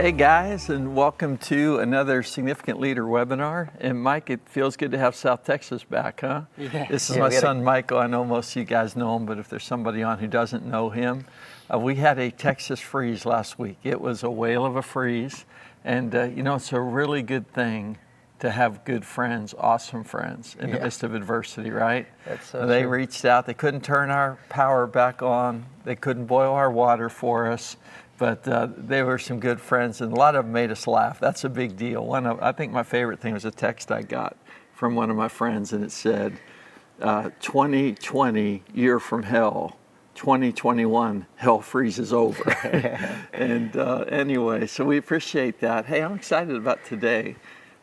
Hey guys, and welcome to another Significant Leader webinar. And Mike, it feels good to have South Texas back, huh? Yeah. This is my son Michael. I know most of you guys know him, but if there's somebody on who doesn't know him, we had a Texas freeze last week. It was a whale of a freeze, and it's a really good thing to have good friends, awesome friends in the midst of adversity, right? That's so They true. reached out. They couldn't turn our power back on. They couldn't boil our water for us. But they were some good friends, and a lot of them made us laugh. That's a big deal. I think my favorite thing was a text I got from one of my friends, and it said, 2020, year from hell, 2021, hell freezes over. And anyway, so we appreciate that. Hey, I'm excited about today.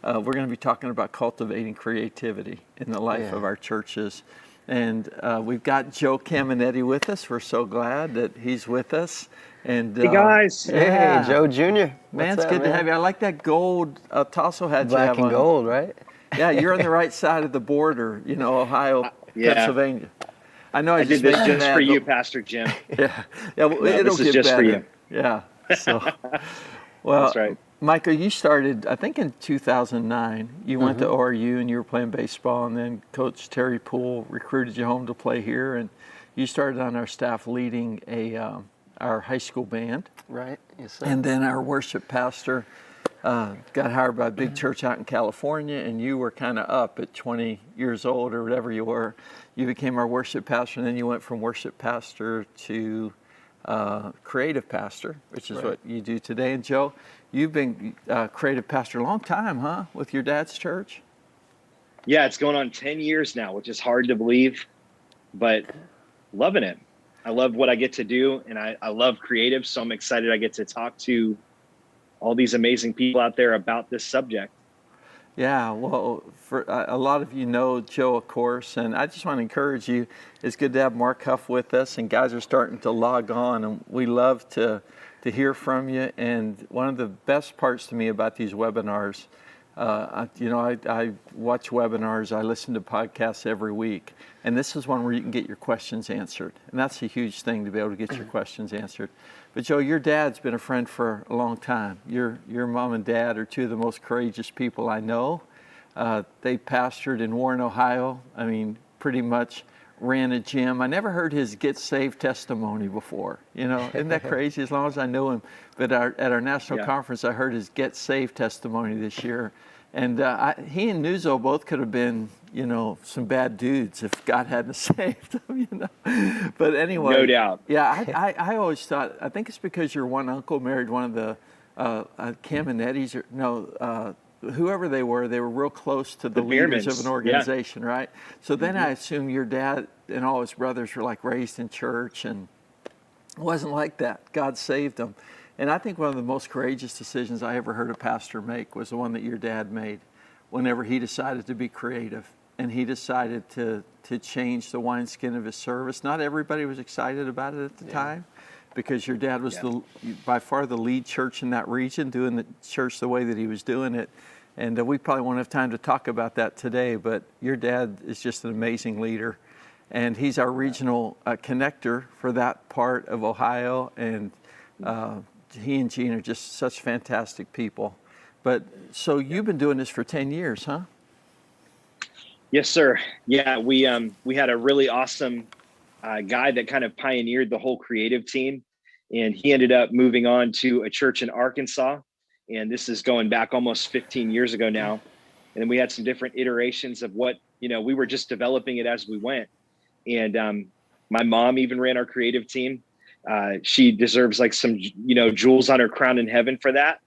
We're going to be talking about cultivating creativity in the life of our churches. And we've got Joe Cameneti with us. We're so glad that he's with us. And hey guys. Hey, Joe Jr. Man, it's good to have you. I like that gold Tasso hat you have on. Black and gold, right? Yeah, you're on the right side of the border, Ohio, Pennsylvania. I know I did this just for you, Pastor Jim. Yeah, well, it'll this is get just better. for you. Yeah, so, well, That's right. Michael, you started, I think in 2009, you went to ORU and you were playing baseball, and then Coach Terry Poole recruited you home to play here, and you started on our staff leading our high school band. Right, yes sir. And then our worship pastor got hired by a big church out in California, and you were kind of up at 20 years old or whatever you were. You became our worship pastor, and then you went from worship pastor to creative pastor, which is what you do today. And Joe, you've been creative pastor a long time, huh, with your dad's church? Yeah, it's going on 10 years now, which is hard to believe, but loving it. I love what I get to do, and I love creative, so I'm excited I get to talk to all these amazing people out there about this subject. Yeah, well, for a lot of you know Joe, of course, and I just want to encourage you. It's good to have Mark Huff with us, and guys are starting to log on, and we love to hear from you. And one of the best parts to me about these webinars, I watch webinars, I listen to podcasts every week, and this is one where you can get your questions answered, and that's a huge thing to be able to get your questions answered. But Joe, your dad's been a friend for a long time. Your mom and dad are two of the most courageous people I know. They pastored in Warren, Ohio. I mean, pretty much ran a gym. I never heard his get saved testimony before. Isn't that crazy? As long as I knew him. But at our national conference, I heard his get saved testimony this year. And he and Nuzo both could have been, some bad dudes if God hadn't saved them, But anyway. No doubt. Yeah, I always thought, I think it's because your one uncle married one of the Camenetis, whoever they were real close to the leaders of an organization, right? So then I assume your dad and all his brothers were like raised in church, and it wasn't like that. God saved them. And I think one of the most courageous decisions I ever heard a pastor make was the one that your dad made whenever he decided to be creative, and he decided to change the wineskin of his service. Not everybody was excited about it at the time, because your dad was by far the lead church in that region, doing the church the way that he was doing it. And we probably won't have time to talk about that today, but your dad is just an amazing leader. And he's our regional connector for that part of Ohio. And he and Gene are just such fantastic people. But so you've been doing this for 10 years, huh? Yes, sir. Yeah, we had a really awesome guy that kind of pioneered the whole creative team. And he ended up moving on to a church in Arkansas. And this is going back almost 15 years ago now. And we had some different iterations of what, we were just developing it as we went. And my mom even ran our creative team. She deserves like some, jewels on her crown in heaven for that.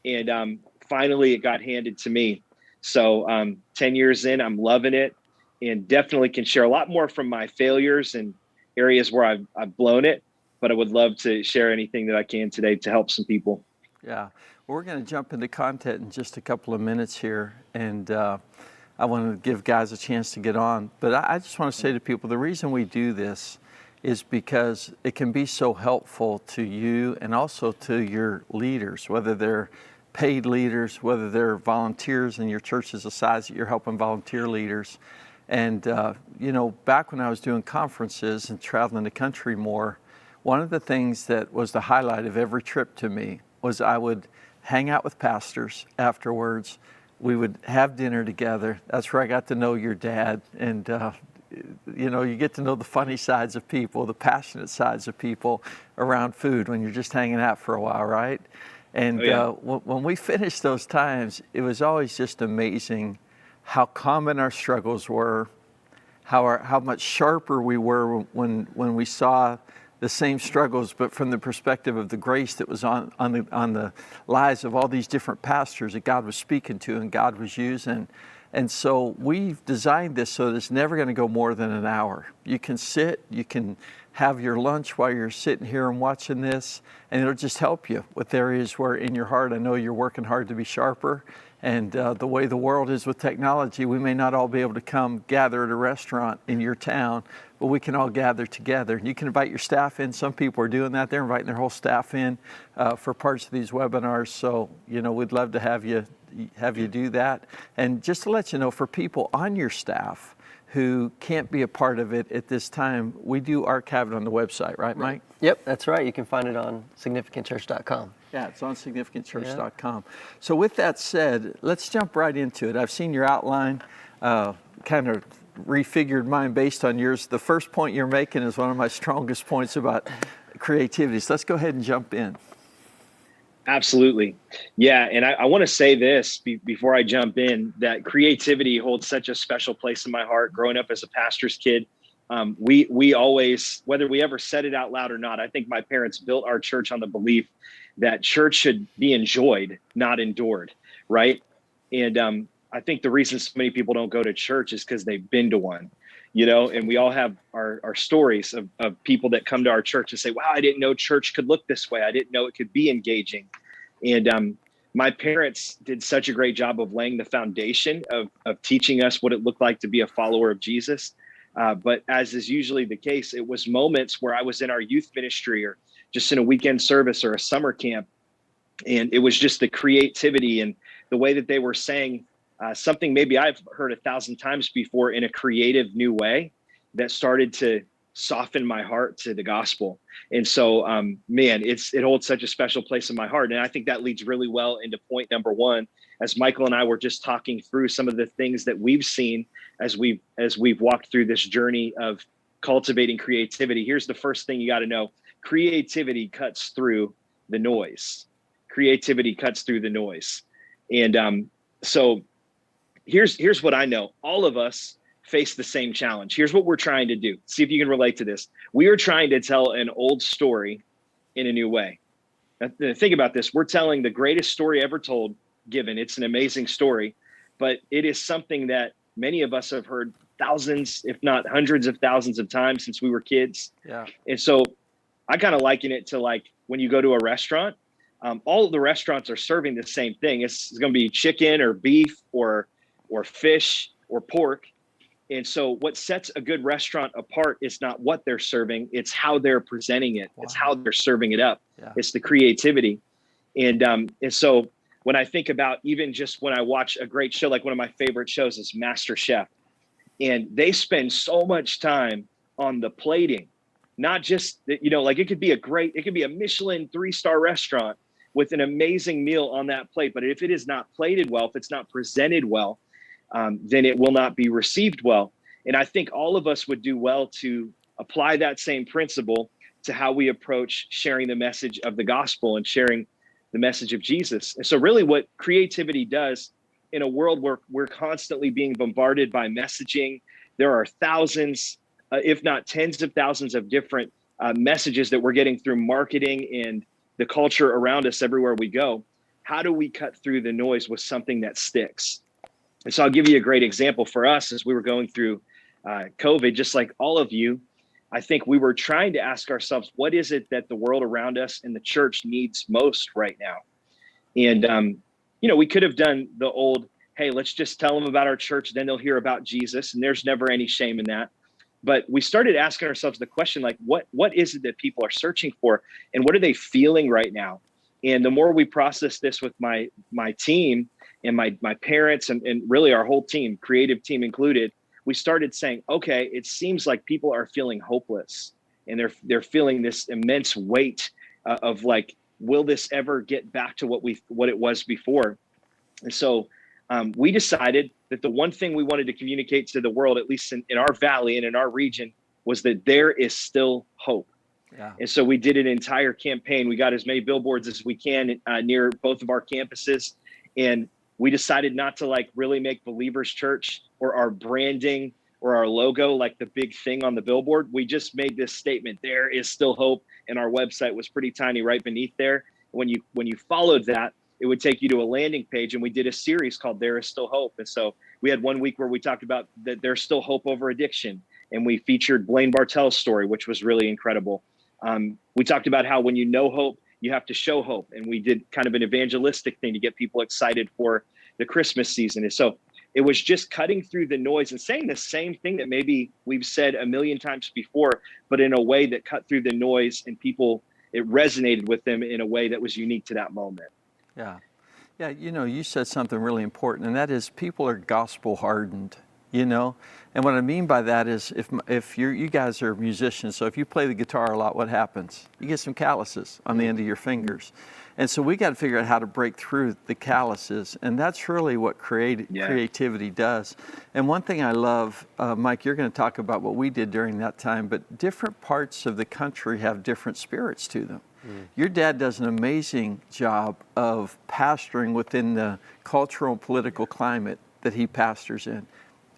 And finally, it got handed to me. So 10 years in, I'm loving it, and definitely can share a lot more from my failures and areas where I've blown it. But I would love to share anything that I can today to help some people. Yeah, well, we're going to jump into content in just a couple of minutes here, and I want to give guys a chance to get on. But I just want to say to people, the reason we do this is because it can be so helpful to you and also to your leaders, whether they're paid leaders, whether they're volunteers and your church is the size that you're helping volunteer leaders. And, back when I was doing conferences and traveling the country more, one of the things that was the highlight of every trip to me was I would hang out with pastors afterwards. We would have dinner together. That's where I got to know your dad. And, you get to know the funny sides of people, the passionate sides of people around food when you're just hanging out for a while, right? And when we finished those times, it was always just amazing how common our struggles were, how much sharper we were when we saw the same struggles, but from the perspective of the grace that was on the lives of all these different pastors that God was speaking to and God was using. And so we've designed this so that it's never going to go more than an hour. You can sit, you can have your lunch while you're sitting here and watching this, and it'll just help you with areas where in your heart, I know you're working hard to be sharper. And the way the world is with technology, we may not all be able to come gather at a restaurant in your town, but we can all gather together. You can invite your staff in. Some people are doing that. They're inviting their whole staff in for parts of these webinars. So, we'd love to have you do that. And just to let you know, for people on your staff who can't be a part of it at this time, we do archive it on the website, right, Mike? Yep, that's right. You can find it on significantchurch.com. Yeah, it's on significantchurch.com. So with that said, let's jump right into it. I've seen your outline, kind of refigured mine based on yours. The first point you're making is one of my strongest points about creativity. So let's go ahead and jump in. Absolutely. Yeah. And I want to say this before I jump in, that creativity holds such a special place in my heart. Growing up as a pastor's kid, we always, whether we ever said it out loud or not, I think my parents built our church on the belief that church should be enjoyed, not endured. Right. And I think the reason so many people don't go to church is because they've been to one, and we all have our stories of people that come to our church and say, wow, I didn't know church could look this way. I didn't know it could be engaging. And my parents did such a great job of laying the foundation of teaching us what it looked like to be a follower of Jesus. But as is usually the case, it was moments where I was in our youth ministry or just in a weekend service or a summer camp. And it was just the creativity and the way that they were saying something maybe I've heard 1,000 times before in a creative new way that started to soften my heart to the gospel. And so, it holds such a special place in my heart. And I think that leads really well into point number one, as Michael and I were just talking through some of the things that we've seen as we've walked through this journey of cultivating creativity. Here's the first thing you got to know. Creativity cuts through the noise. Creativity cuts through the noise. And so here's what I know. All of us face the same challenge. Here's what we're trying to do. See if you can relate to this. We are trying to tell an old story in a new way. Now, think about this. We're telling the greatest story ever told, given it's an amazing story, but it is something that many of us have heard thousands, if not hundreds of thousands of times since we were kids. Yeah. And so I kind of liken it to like when you go to a restaurant, all of the restaurants are serving the same thing. It's going to be chicken or beef or fish or pork. And so what sets a good restaurant apart is not what they're serving, it's how they're presenting it. Wow. It's how they're serving it up. Yeah. It's the creativity. And so when I think about even just when I watch a great show, like one of my favorite shows is Master Chef, and they spend so much time on the plating, not just, like it could be a Michelin 3-star restaurant with an amazing meal on that plate. But if it is not plated well, if it's not presented well, then it will not be received well. And I think all of us would do well to apply that same principle to how we approach sharing the message of the gospel and sharing the message of Jesus. And so really what creativity does in a world where we're constantly being bombarded by messaging, there are thousands, if not tens of thousands of different messages that we're getting through marketing and the culture around us everywhere we go. How do we cut through the noise with something that sticks? And so I'll give you a great example for us as we were going through COVID, just like all of you. I think we were trying to ask ourselves, what is it that the world around us and the church needs most right now? And, we could have done the old, hey, let's just tell them about our church, then they'll hear about Jesus. And there's never any shame in that. But we started asking ourselves the question, like, what is it that people are searching for? And what are they feeling right now? And the more we process this with my team and my parents and really our whole team, creative team included, we started saying, okay, it seems like people are feeling hopeless and they're feeling this immense weight of like, will this ever get back to what it was before? And so we decided that the one thing we wanted to communicate to the world, at least in our valley and in our region, was that there is still hope. Yeah. And so we did an entire campaign. We got as many billboards as we can near both of our campuses. And we decided not to like really make Believers Church or our branding or our logo like the big thing on the billboard. We just made this statement, there is still hope. And our website was pretty tiny right beneath there. When you followed that, it would take you to a landing page, and we did a series called There Is Still Hope. And so we had one week where we talked about that there's still hope over addiction. And we featured Blaine Bartel's story, which was really incredible. We talked about how when you know hope, you have to show hope. And we did kind of an evangelistic thing to get people excited for the Christmas season. And so it was just cutting through the noise and saying the same thing that maybe we've said a million times before, but in a way that cut through the noise, and it resonated with them in a way that was unique to that moment. Yeah. Yeah, you said something really important, and that is people are gospel hardened, And what I mean by that is if you guys are musicians, so if you play the guitar a lot, what happens? You get some calluses on the end of your fingers. And so we got to figure out how to break through the calluses, and that's really what creativity does. And one thing I love, Mike, you're going to talk about what we did during that time, but different parts of the country have different spirits to them. Your dad does an amazing job of pastoring within the cultural and political climate that he pastors in.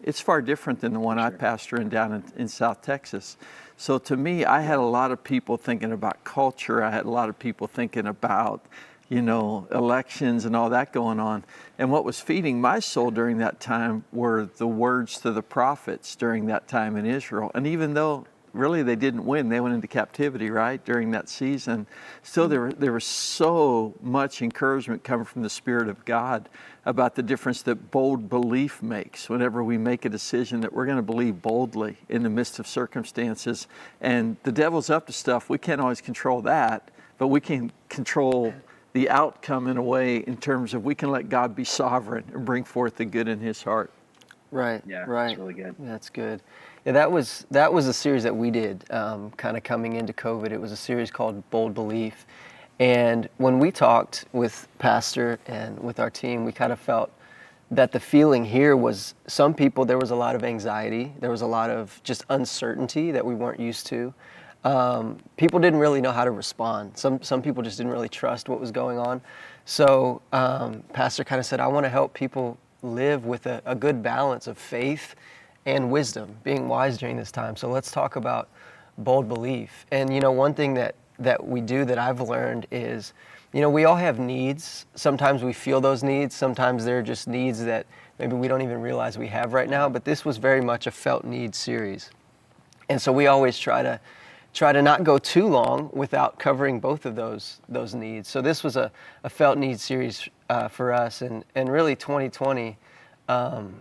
It's far different than the one I pastor in down in South Texas. So to me, I had a lot of people thinking about culture. I had a lot of people thinking about, elections and all that going on. And what was feeding my soul during that time were the words to the prophets during that time in Israel. And even though really they didn't win, they went into captivity, right, during that season, still there was so much encouragement coming from the Spirit of God about the difference that bold belief makes whenever we make a decision that we're going to believe boldly in the midst of circumstances. And the devil's up to stuff. We can't always control that, but we can control the outcome in a way in terms of we can let God be sovereign and bring forth the good in his heart. Right. Yeah, right. That's really good. That's good. Yeah, that was a series that we did kind of coming into COVID. It was a series called Bold Belief. And when we talked with Pastor and with our team, we kind of felt that the feeling here was some people, there was a lot of anxiety. There was a lot of just uncertainty that we weren't used to. People didn't really know how to respond. Some people just didn't really trust what was going on. So Pastor kind of said, I want to help people live with a good balance of faith and wisdom, being wise during this time. So let's talk about bold belief. And one thing that we do that I've learned is, we all have needs. Sometimes we feel those needs. Sometimes they're just needs that maybe we don't even realize we have right now. But this was very much a felt need series. And so we always try to not go too long without covering both of those needs. So this was a felt need series for us. And really 2020,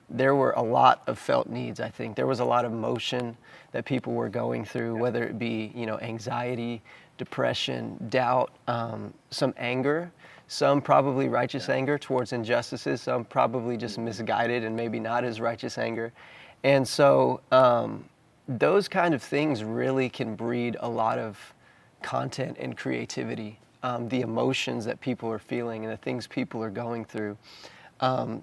there were a lot of felt needs, I think. There was a lot of emotion that people were going through, whether it be, anxiety, depression, doubt, some anger, some probably righteous anger towards injustices, some probably just misguided and maybe not as righteous anger. And so those kind of things really can breed a lot of content and creativity, the emotions that people are feeling and the things people are going through.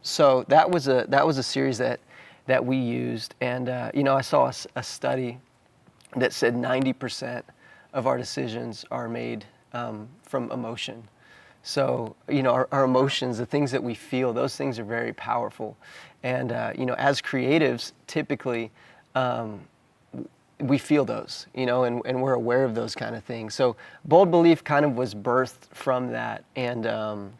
So that was a series that we used, and I saw a study that said 90% of our decisions are made from emotion. So our emotions, the things that we feel, those things are very powerful, and as creatives, typically we feel those, and we're aware of those kind of things. So Bold Belief kind of was birthed from that, and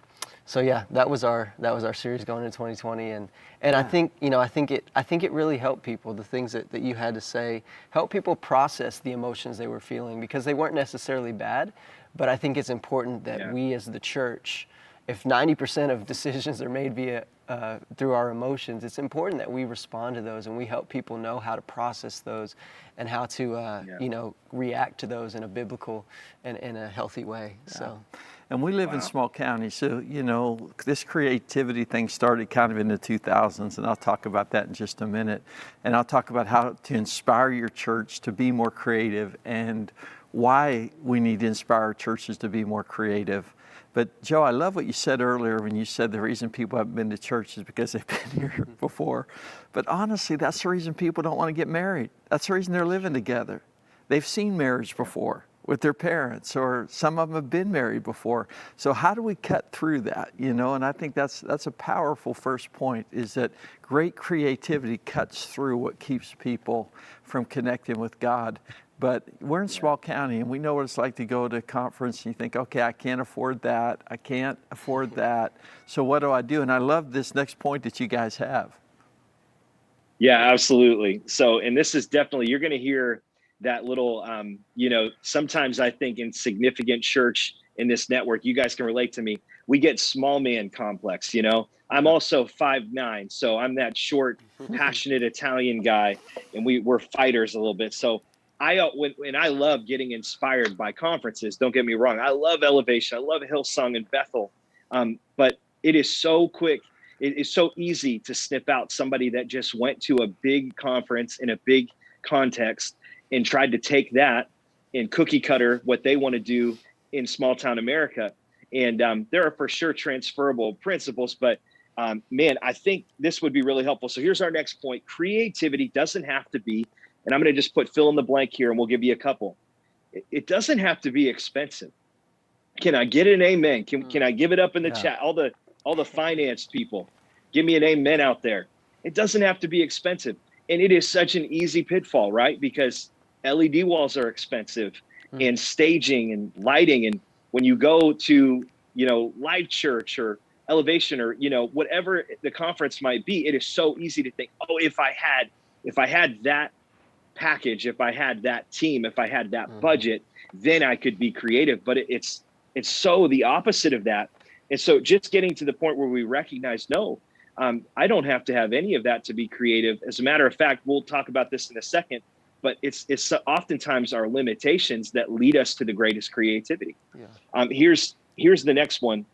so yeah, that was our series going into 2020, and yeah. I think it really helped people. The things that you had to say help people process the emotions they were feeling, because they weren't necessarily bad, but I think it's important that we as the church, if 90% of decisions are made via through our emotions, it's important that we respond to those and we help people know how to process those and how to react to those in a biblical and in a healthy way. Yeah. So. And we live in small counties, so, this creativity thing started kind of in the 2000s, and I'll talk about that in just a minute. And I'll talk about how to inspire your church to be more creative. And why we need to inspire churches to be more creative. But Joe, I love what you said earlier when you said the reason people haven't been to church is because they've been here before. But honestly, that's the reason people don't want to get married. That's the reason they're living together. They've seen marriage before with their parents, or some of them have been married before. So how do we cut through that, you know? And I think that's a powerful first point, is that great creativity cuts through what keeps people from connecting with God. But we're in small county, and we know what it's like to go to a conference and you think, okay, I can't afford that. I can't afford that. So what do I do? And I love this next point that you guys have. Yeah, absolutely. So, and this is definitely, you're going to hear that little, sometimes I think in significant church in this network, you guys can relate to me. We get small man complex, I'm also 5'9", so I'm that short, passionate Italian guy, and we're fighters a little bit. So I love getting inspired by conferences. Don't get me wrong. I love Elevation. I love Hillsong and Bethel. But it is so quick. It is so easy to snip out somebody that just went to a big conference in a big context and tried to take that and cookie cutter what they want to do in small town America. And there are for sure transferable principles, but man, I think this would be really helpful. So here's our next point. Creativity doesn't have to be, and I'm going to just put fill in the blank here and we'll give you a couple. It doesn't have to be expensive. Can I get an amen? Can I give it up in the chat? All the finance people, give me an amen out there. It doesn't have to be expensive. And it is such an easy pitfall, right? Because LED walls are expensive and staging and lighting. And when you go to, Live Church or Elevation or, whatever the conference might be, it is so easy to think, oh, if I had that package, if I had that team, if I had that budget, then I could be creative. But it's so the opposite of that. And so just getting to the point where we recognize, no, I don't have to have any of that to be creative. As a matter of fact, we'll talk about this in a second, but it's oftentimes our limitations that lead us to the greatest creativity. Yeah. Here's the next one.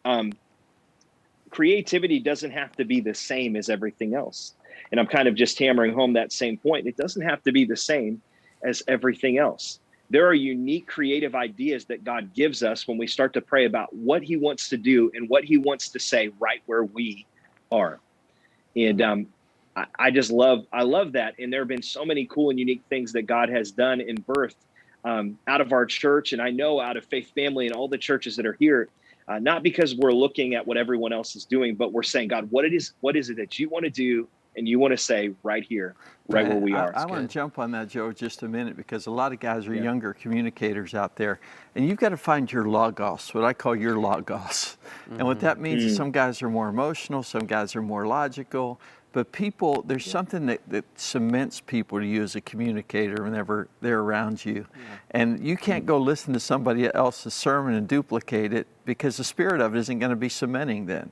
Creativity doesn't have to be the same as everything else. And I'm kind of just hammering home that same point. It doesn't have to be the same as everything else. There are unique creative ideas that God gives us when we start to pray about what he wants to do and what he wants to say right where we are. And I love that. And there have been so many cool and unique things that God has done in birth out of our church. And I know out of Faith Family and all the churches that are here, not because we're looking at what everyone else is doing, but we're saying, God, what is it that you want to do and you want to say right here, right where we are? I want to jump on that, Joe, just a minute, because a lot of guys are younger communicators out there, and you've got to find your logos, what I call your logos. And what that means is some guys are more emotional, some guys are more logical, but people, there's something that cements people to you as a communicator whenever they're around you. And you can't go listen to somebody else's sermon and duplicate it, because the spirit of it isn't going to be cementing then.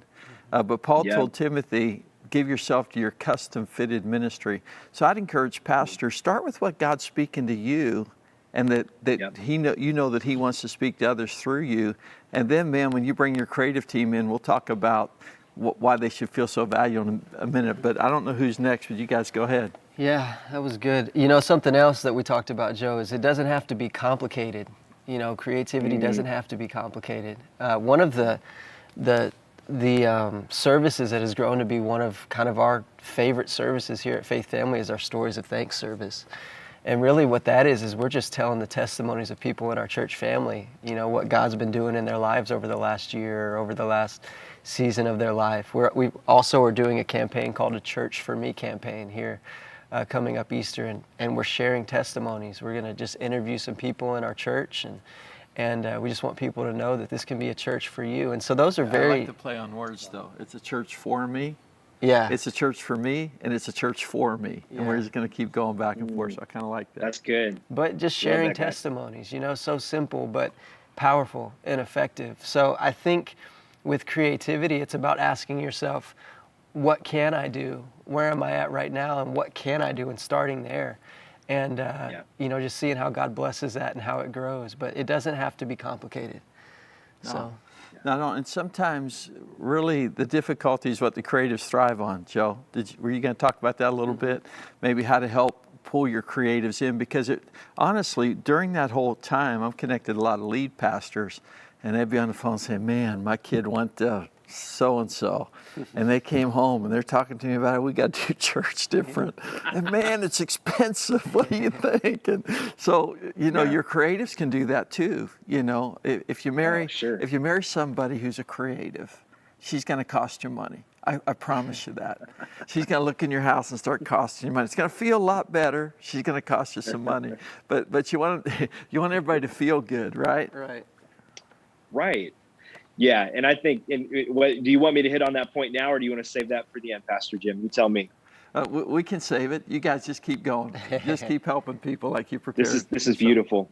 But Paul told Timothy, give yourself to your custom-fitted ministry. So I'd encourage pastors, start with what God's speaking to you, and that you know that he wants to speak to others through you. And then, man, when you bring your creative team in, we'll talk about why they should feel so valuable in a minute. But I don't know who's next, but you guys go ahead. Yeah, that was good. Something else that we talked about, Joe, is it doesn't have to be complicated. Creativity doesn't have to be complicated. One of the services that has grown to be one of kind of our favorite services here at Faith Family is our Stories of Thanks service. And really what that is we're just telling the testimonies of people in our church family, what God's been doing in their lives over the last year, or over the last season of their life. We also are doing a campaign called a Church for Me campaign here coming up Easter, and we're sharing testimonies. We're going to just interview some people in our church, and we just want people to know that this can be a church for you. And so those are very... I like to play on words, though. It's a church for me. Yeah. It's a church for me, and it's a church for me. Yeah. And we're just going to keep going back and forth, so I kind of like that. That's good. But just sharing testimonies, so simple but powerful and effective. So I think with creativity, it's about asking yourself, what can I do? Where am I at right now? And what can I do? And starting there. And, just seeing how God blesses that and how it grows. But it doesn't have to be complicated. No, and sometimes really the difficulty is what the creatives thrive on. Joe, were you going to talk about that a little bit? Maybe how to help pull your creatives in, because honestly, during that whole time, I'm connected to a lot of lead pastors, and they'd be on the phone saying, man, my kid went so-and-so, and they came home and they're talking to me about it. We got to do church different. And man, it's expensive. What do you think? And so, your creatives can do that too. If you marry somebody who's a creative, she's going to cost you money. I promise you that. She's going to look in your house and start costing you money. It's going to feel a lot better. She's going to cost you some money. But you want everybody to feel good, right? Right. Yeah, and I think, what do you want me to hit on that point now, or do you want to save that for the end, Pastor Jim? You tell me. We can save it. You guys just keep going. Just keep helping people like you prepared. This is beautiful.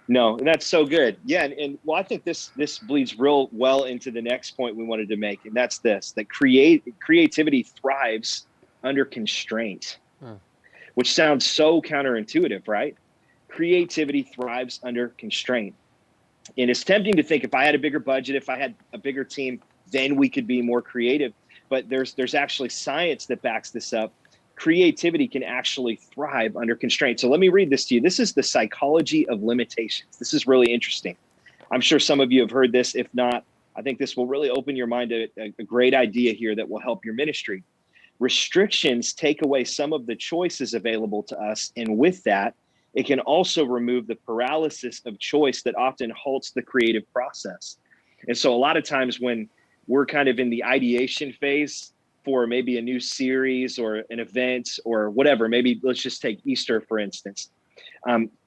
No, that's so good. Yeah, and I think this bleeds real well into the next point we wanted to make, and that's this: that creativity thrives under constraint, which sounds so counterintuitive, right? Creativity thrives under constraint. And it's tempting to think, if I had a bigger budget, if I had a bigger team, then we could be more creative. But there's actually science that backs this up. Creativity can actually thrive under constraint. So let me read this to you. This is the psychology of limitations. This is really interesting. I'm sure some of you have heard this. If not, I think this will really open your mind to a great idea here that will help your ministry. Restrictions take away some of the choices available to us. And with that, it can also remove the paralysis of choice that often halts the creative process. And so a lot of times when we're kind of in the ideation phase for maybe a new series or an event or whatever, maybe let's just take Easter, for instance,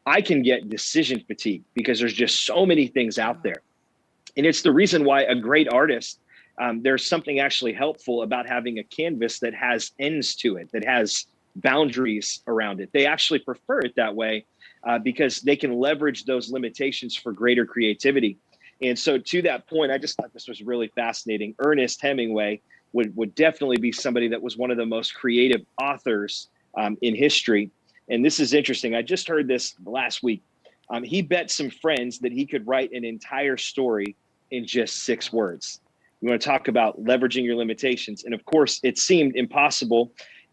I can get decision fatigue because there's just so many things out there. And it's the reason why a great artist, there's something actually helpful about having a canvas that has ends to it, that has boundaries around it. They actually prefer it that way because they can leverage those limitations for greater creativity. And so to that point, I just thought this was really fascinating. Ernest Hemingway would definitely be somebody that was one of the most creative authors in history. And this is interesting. I just heard this last week. He bet some friends that he could write an entire story in just 6 words. You want to talk about leveraging your limitations. And of course, it seemed impossible.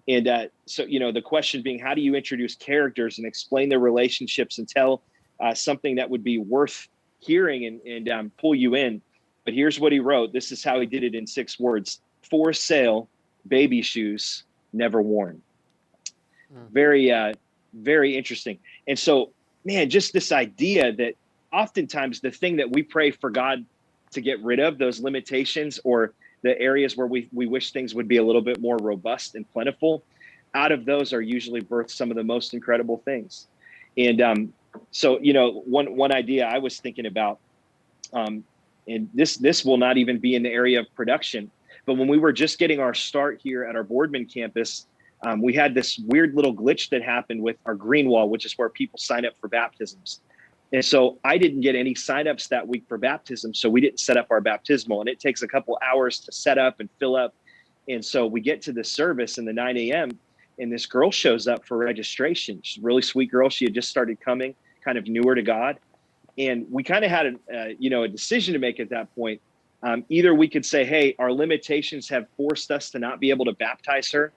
And so, the question being, how do you introduce characters and explain their relationships and tell something that would be worth hearing and pull you in? But here's what he wrote. This is how he did it in 6 words. For sale, baby shoes, never worn. Very, very interesting. And so, man, just this idea that oftentimes the thing that we pray for God to get rid of, those limitations or the areas where we wish things would be a little bit more robust and plentiful, out of those are usually birthed some of the most incredible things. And so, one idea I was thinking about, and this will not even be in the area of production, but when we were just getting our start here at our Boardman campus, we had this weird little glitch that happened with our green wall, which is where people sign up for baptisms. And so I didn't get any signups that week for baptism, so we didn't set up our baptismal. And it takes a couple hours to set up and fill up. And so we get to the service in the 9 a.m., and this girl shows up for registration. She's a really sweet girl. She had just started coming, kind of newer to God. And we kind of had a decision to make at that point. Either we could say, hey, our limitations have forced us to not be able to baptize her,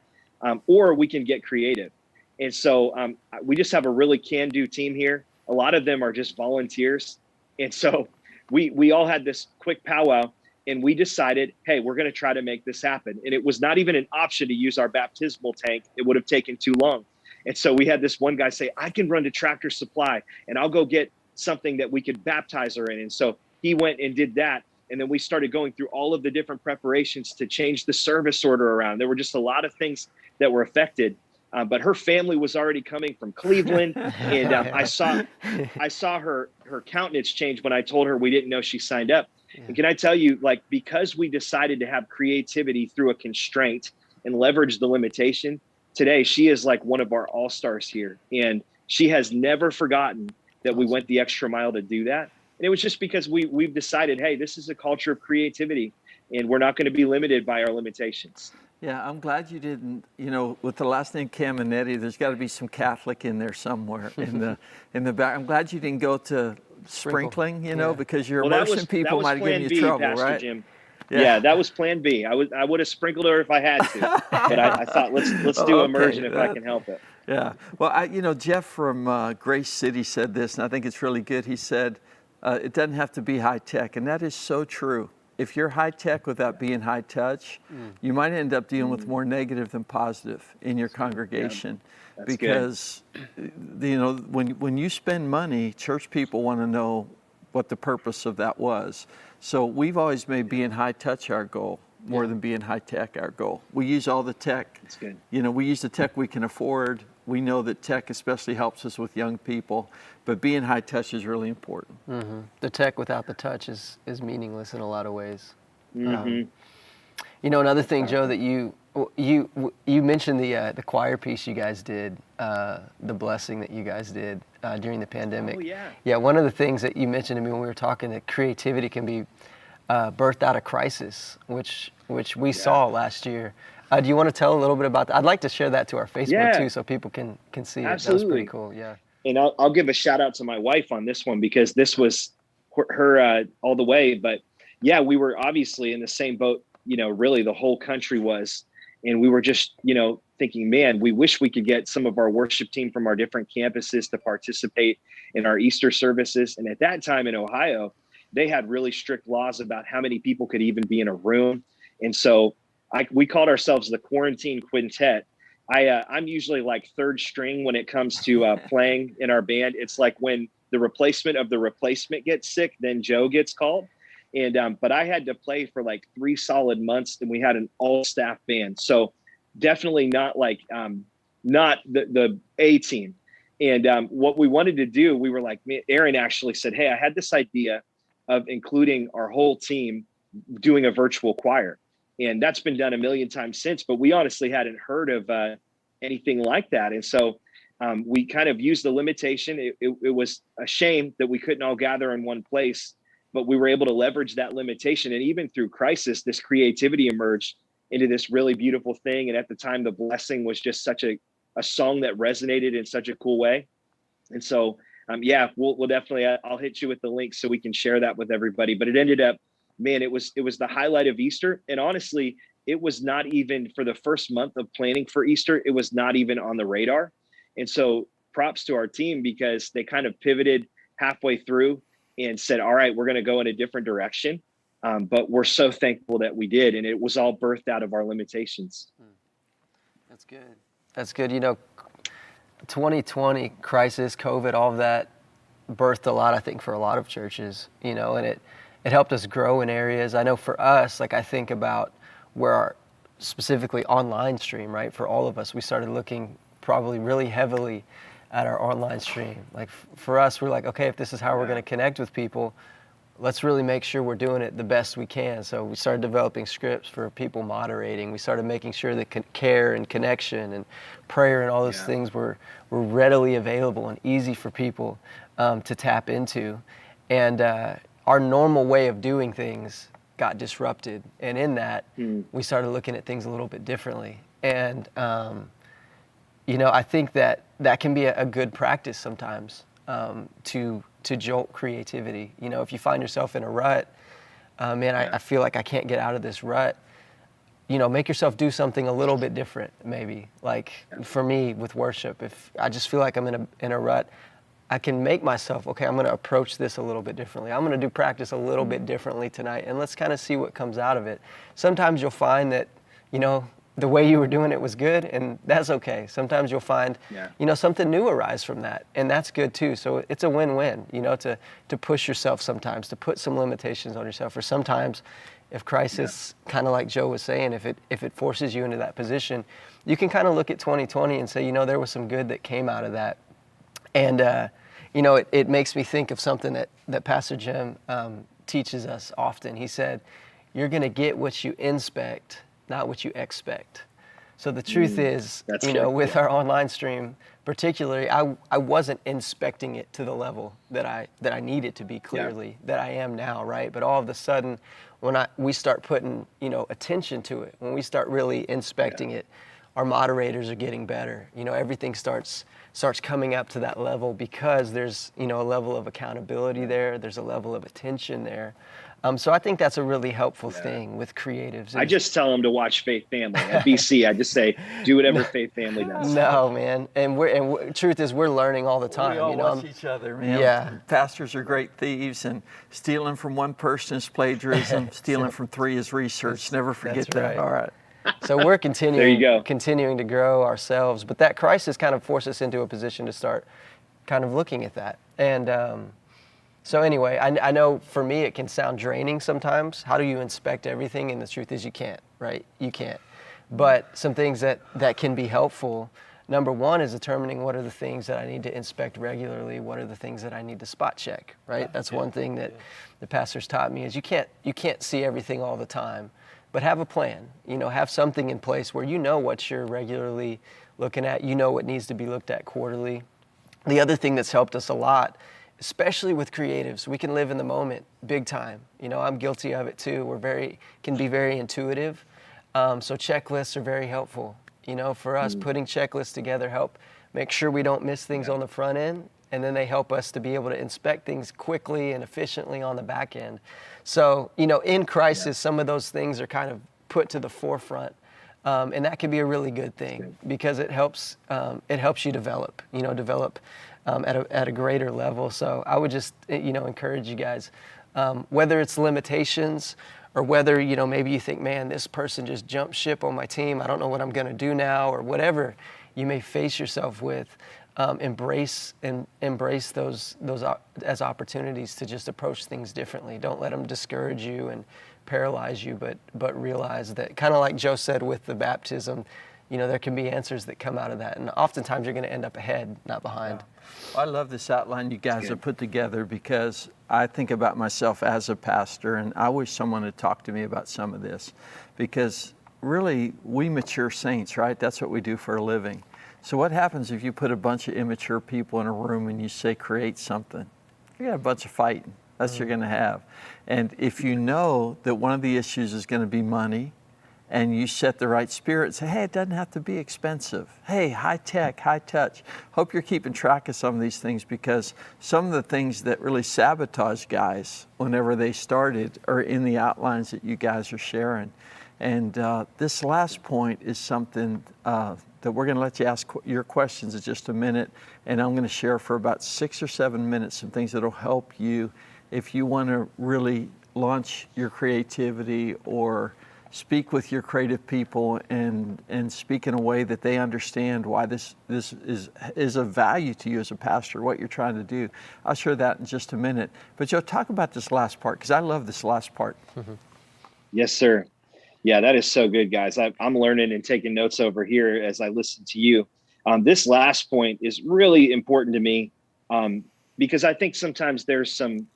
or we can get creative. And so we just have a really can-do team here. A lot of them are just volunteers. And so we all had this quick powwow, and we decided, hey, we're going to try to make this happen. And it was not even an option to use our baptismal tank. It would have taken too long. And so we had this one guy say, I can run to Tractor Supply and I'll go get something that we could baptize her in. And so he went and did that. And then we started going through all of the different preparations to change the service order around. There were just a lot of things that were affected. But her family was already coming from Cleveland. And I saw her countenance change when I told her we didn't know she signed up. Yeah. And can I tell you, because we decided to have creativity through a constraint and leverage the limitation, today she is like one of our all-stars here. And she has never forgotten that we went the extra mile to do that. And it was just because we've decided, hey, this is a culture of creativity, and we're not going to be limited by our limitations. Yeah, I'm glad you didn't, with the last name Cameneti, there's got to be some Catholic in there somewhere in the back. I'm glad you didn't go to sprinkling, because your immersion people might have given you B, trouble, Pastor right? Jim. Yeah, that was plan B. I would have sprinkled her if I had to, but I thought let's do immersion if I can help it. Yeah. Well, Jeff from Grace City said this, and I think it's really good. He said, it doesn't have to be high tech, and that is so true. If you're high tech without being high touch, you might end up dealing with more negative than positive in your congregation. That's because when you spend money, church people want to know what the purpose of that was. So we've always made being high touch our goal more than being high tech our goal. We use all the tech. That's good. We use the tech we can afford. We know that tech especially helps us with young people, but being high touch is really important. Mm-hmm. The tech without the touch is meaningless in a lot of ways. Mm-hmm. Another thing, Joe, that you mentioned the choir piece you guys did, the blessing that you guys did during the pandemic. Oh, yeah. Yeah, one of the things that you mentioned to me when we were talking, that creativity can be birthed out of crisis, which we saw last year. Do you want to tell a little bit about that? I'd like to share that to our Facebook too, so people can see it. Absolutely. That was pretty cool. Yeah. And I'll give a shout out to my wife on this one, because this was her all the way. But yeah, we were obviously in the same boat, really the whole country was. And we were just, thinking, man, we wish we could get some of our worship team from our different campuses to participate in our Easter services. And at that time in Ohio, they had really strict laws about how many people could even be in a room. And so we called ourselves the Quarantine Quintet. I'm usually like third string when it comes to playing in our band. It's like when the replacement of the replacement gets sick, then Joe gets called. And but I had to play for like 3 solid months, and we had an all-staff band. So definitely not like not the A team. And what we wanted to do, we were like, Aaron actually said, hey, I had this idea of including our whole team doing a virtual choir. And that's been done a million times since, but we honestly hadn't heard of anything like that. And so we kind of used the limitation. It was a shame that we couldn't all gather in one place, but we were able to leverage that limitation. And even through crisis, this creativity emerged into this really beautiful thing. And at the time, The Blessing was just such a song that resonated in such a cool way. And so, we'll definitely, I'll hit you with the link so we can share that with everybody. But it ended up, man, it was the highlight of Easter. And honestly, it was not even, for the first month of planning for Easter, it was not even on the radar. And so props to our team, because they kind of pivoted halfway through and said, all right, we're going to go in a different direction. But we're so thankful that we did. And it was all birthed out of our limitations. That's good. That's good. 2020 crisis, COVID, all of that birthed a lot, I think, for a lot of churches, and it helped us grow in areas. I know for us, like I think about where our specifically online stream, right? For all of us, we started looking probably really heavily at our online stream. Like for us, we're like, okay, if this is how we're going to connect with people, let's really make sure we're doing it the best we can. So we started developing scripts for people moderating. We started making sure that care and connection and prayer and all those things were readily available and easy for people to tap into. And our normal way of doing things got disrupted. And in that, we started looking at things a little bit differently. And, I think that can be a good practice sometimes to jolt creativity. If you find yourself in a rut, I feel like I can't get out of this rut. Make yourself do something a little bit different, maybe. Like for me with worship, if I just feel like I'm in a rut, I can make myself, okay, I'm going to approach this a little bit differently. I'm going to do practice a little bit differently tonight, and let's kind of see what comes out of it. Sometimes you'll find that, the way you were doing it was good, and that's okay. Sometimes you'll find, something new arise from that, and that's good too. So it's a win-win, to push yourself sometimes, to put some limitations on yourself, or sometimes if crisis, kind of like Joe was saying, if it forces you into that position, you can kind of look at 2020 and say, there was some good that came out of that. And, it makes me think of something that Pastor Jim teaches us often. He said, you're going to get what you inspect, not what you expect. So the truth is, with our online stream, particularly, I wasn't inspecting it to the level that I needed to be clearly, that I am now, right? But all of a sudden, when we start putting, attention to it, when we start really inspecting it, our moderators are getting better. Everything starts coming up to that level, because there's, a level of accountability there. There's a level of attention there. So I think that's a really helpful thing with creatives. I just tell them to watch Faith Family at BC. I just say, do whatever Faith Family does. No, man. And truth is, we're learning all the time. We all you know, watch each other, man. Yeah. Pastors are great thieves, and stealing from one person is plagiarism. Stealing from three is research. Never forget that's that. right. All right. So we're continuing, There you go. continuing to grow ourselves, but that crisis kind of forced us into a position to start kind of looking at that. And so anyway, I know for me it can sound draining sometimes. How do you inspect everything? And the truth is you can't, right? You can't. But some things that can be helpful, number one is determining what are the things that I need to inspect regularly, what are the things that I need to spot check, right? That's one thing that the pastors taught me is you can't see everything all the time, but have a plan. You know, have something in place where you know what you're regularly looking at, you know what needs to be looked at quarterly. The other thing that's helped us a lot, especially with creatives, we can live in the moment big time. You know, I'm guilty of it too. Can be very intuitive. So checklists are very helpful. You know, for us, putting checklists together help make sure we don't miss things on the front end, and then they help us to be able to inspect things quickly and efficiently on the back end. So, you know, in crisis, some of those things are kind of put to the forefront. And that can be a really good thing because it helps you develop at a greater level. So I would just, encourage you guys, whether it's limitations or whether, maybe you think, man, this person just jumped ship on my team. I don't know what I'm going to do now, or whatever you may face yourself with. Embrace those as opportunities to just approach things differently. Don't let them discourage you and paralyze you, but realize that, kind of like Joe said with the baptism, there can be answers that come out of that, and oftentimes you're going to end up ahead, not behind. I love this outline you guys have put together, because I think about myself as a pastor, and I wish someone had talked to me about some of this, because really we mature saints, right? That's what we do for a living. So what happens if you put a bunch of immature people in a room and you say create something? You got a bunch of fighting. That's what you're going to have. And if you know that one of the issues is going to be money, and you set the right spirit, say, hey, it doesn't have to be expensive. Hey, high tech, high touch. Hope you're keeping track of some of these things, because some of the things that really sabotage guys whenever they started are in the outlines that you guys are sharing. And this last point is something that we're going to let you ask your questions in just a minute, and I'm going to share for about 6 or 7 minutes some things that will help you if you want to really launch your creativity or speak with your creative people and speak in a way that they understand why this is of value to you as a pastor, what you're trying to do. I'll share that in just a minute. But Joe, talk about this last part, because I love this last part. Mm-hmm. Yes, sir. Yeah, that is so good, guys. I'm learning and taking notes over here as I listen to you. This last point is really important to me, because I think sometimes there's some